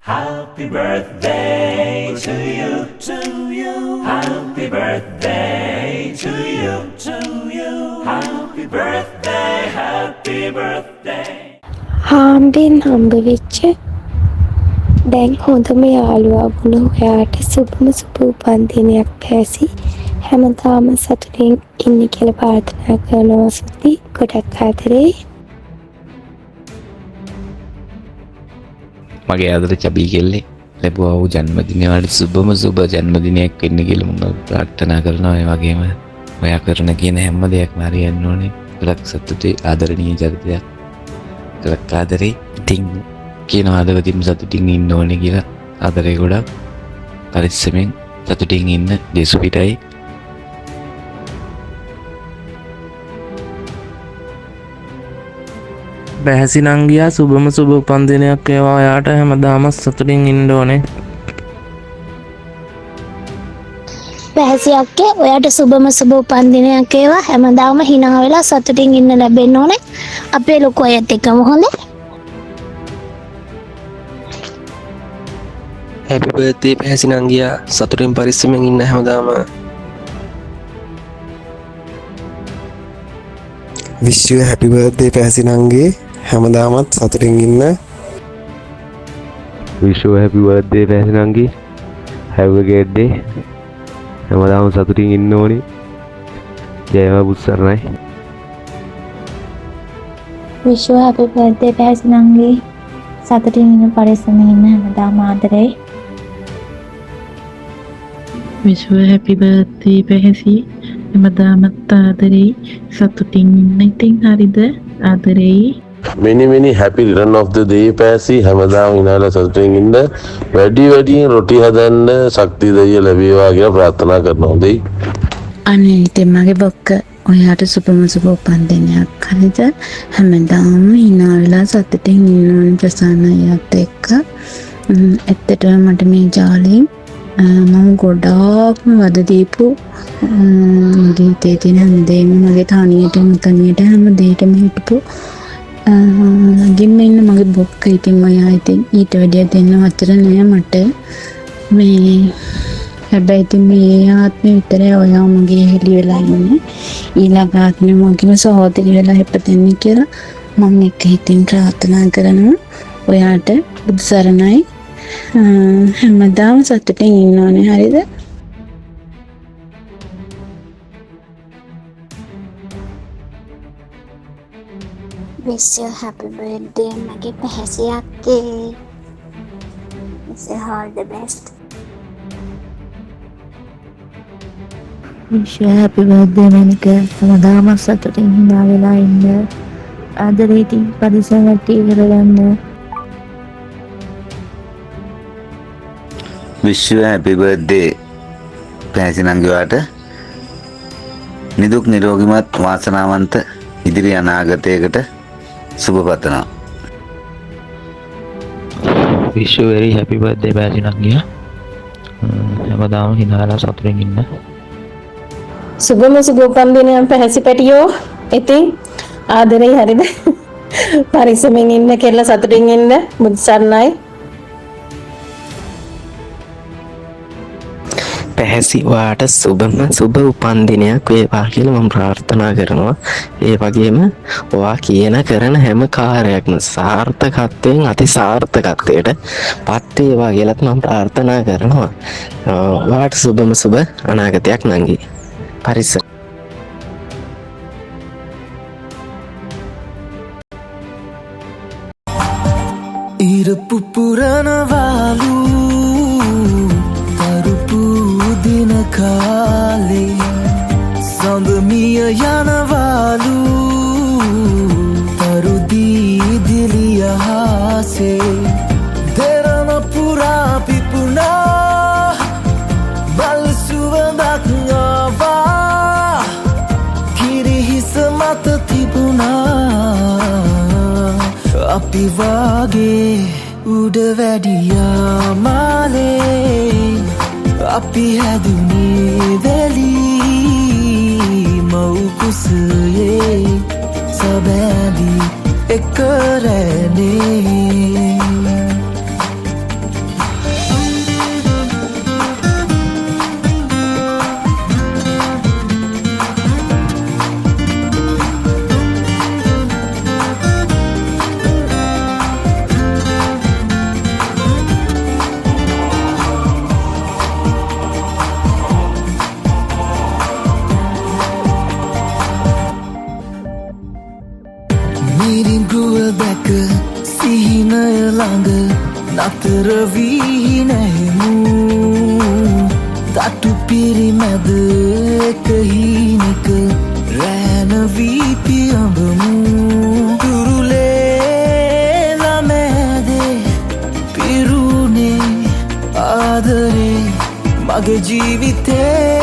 Happy birthday to you, to you. Happy birthday to you, to you. Happy birthday, happy birthday. හාම්බෙන් හම්බ වෙච්ච දැන් හොඳම යාළුවා වුණ ඔයාට සුබම සුබ උපන්දිනයක් පැසි. හැමදාම සතුටින් ඉන්න කියලා ප්‍රාර්ථනා කරනවා සුති. ගොඩක් ආදරේ. මගේ ආදර චබී කෙල්ලේ ලැබුවා වූ ජන්මදිනයට සුබම සුබ ජන්මදිනයක් වෙන්න කියලා මම ප්‍රාර්ථනා කරනවා. ඒ වගේම ඔයා කරන කියන හැම දෙයක්ම හරියන්න ඕනේ. ගොඩක් සතුටුයි ආදරණීය චරිතයක්. ගොඩක් ආදරේ. ඉතින් කියනවා හදවතින්ම සතුටින් ඉන්න ඕනේ කියලා. ආදරේ ගොඩක්. පරිස්සමෙන් සතුටින් ඉන්න දේශු පිටයි. බැහැසි නංගියා සුබම සුබ උපන්දිනයක් වේවා. ඔයාට හැමදාම සතුටින් ඉන්න ඕනේ. බැහැසි අක්කේ ඔයාට සුබම සුබ උපන්දිනයක් වේවා. හැමදාම hina වෙලා සතුටින් ඉන්න ලැබෙන්න ඕනේ. අපේ ලොකු අයත් එක්කම හොඳේ. Happy birthday බැහැසි නංගියා. සතුටින් පරිස්සමෙන් ඉන්න හැමදාම. Wish you a happy birthday පැහැසි නංගී. හැමදාමත් සතුටින් ඉන්න. Wish you a happy birthday පැහැසි නංගී. Have a great day. හැමදාම සතුටින් ඉන්න ඕනේ. ජයවා බුස්සරණයි. Wish you a happy birthday පැහැසි නංගී. සතුටින් ඉන්න පරිස්සමෙන් ඉන්න හැමදාම ආදරේ. Wish you a happy birthday පැහැසි. හැමදාමත් ආදරේ. සතුටින් ඉන්න ඉතින් හරිද? ආදරේ. many happy return of the day පැසි. හැමදාම ඉනාලා සතුටින් ඉන්න. වැඩියෙන් රොටි හදන්න ශක්තිය දෙය ලැබේවා කියලා ප්‍රාර්ථනා කරනවා. හොඳයි. අනේ ඉතින් මගේ බොක්ක ඔයාට සුබම සුබ උපන්දිනයක් හරිද? හැමදාම hina වෙලා සතුටින් ඉන්න ඕනේ ප්‍රසන්නයත් එක්ක. ඇත්තටම මට මේ ජාලෙන් මම ගොඩාක්ම වද දීපු ගීතේ තියෙන හැමදේම මගේ තනියට හැම දෙයකම හිටපු ළඟින්ම ඉන්න මගේ බොක්ක. ඉතින් ඔයා ඉතින් ඊට වැඩිය දෙන්න වචන නෑ මට. මේ හැබැයි ඉතින් මේ ආත්මෙ විතරයි ඔයා මගේ හෙළි වෙලා ඉන්නේ. ඊළඟ ආත්මෙ මගේම සහෝදරි වෙලා ඉපදෙන්න කියලා මම එක හිතින් ප්‍රාර්ථනා කරනවා. ඔයාට බුදු සරණයි. හැමදාම සතුටින් ඉන්න ඕනේ හරිද? Wish you happy birthday මගේ පැහැසි අක්කේ. Wish you all the best. Wish you a happy birthday මනික. හැමදාම සතුටින් hina වෙලා ඉන්න. ආදරේ ඉතින් පරිසරයට ඉවරගන්න. Wish you a happy birthday පැහැසි නංගිවාට නිදුක් නිරෝගීමත් වාසනාවන්ත ඉදිරි අනාගතයකට සුබ පතනවා. Wish you very happy birthday පැහැසි නංගියා. හැමදාම hina වෙලා සතුටින් ඉන්න. සුබම සුබ උපන්දිනයක් පැහැසි පැටියෝ. ඉතින් ආදරේ හරිද? පරිස්සමෙන් ඉන්න කියලා සතුටින් ඉන්න. බුදු සරණයි. පැහැසි ඔයාට සුබම සුබ උපන්දිනයක් වේවා කියලා මම ප්‍රාර්ථනා කරනවා. ඒ වගේම ඔයා කියන කරන හැම කාර්යයක්ම සාර්ථකත්වයෙන් අති සාර්ථකත්වයට පත් වේවා කියලාත් මම ප්‍රාර්ථනා කරනවා. ඔයාට සුබම සුබ අනාගතයක් නංගි. පරිස්සම්. ඉර පුපුරනවාලු තරුපු දින කාලේ සඳමිය යනවාලු තරුදී දිලියහසේ දෙරණ පුරා පිපුණා බල් සුවඳක් ආවා කිරිහිස මත තිබුණා අපි වාගේ උඩ වැඩියා මාලේ අපි හැදුනේ වැලී මව් කුසයේ සබැඳි එක රැනේ ළඟ නතර වී නැහෙමු තටු පිරිමැද එක හීනක රෑන වී පියඹමු තුරුලේ ළමෑදේ පිරුණේ ආදරේ මගේ ජීවිතේ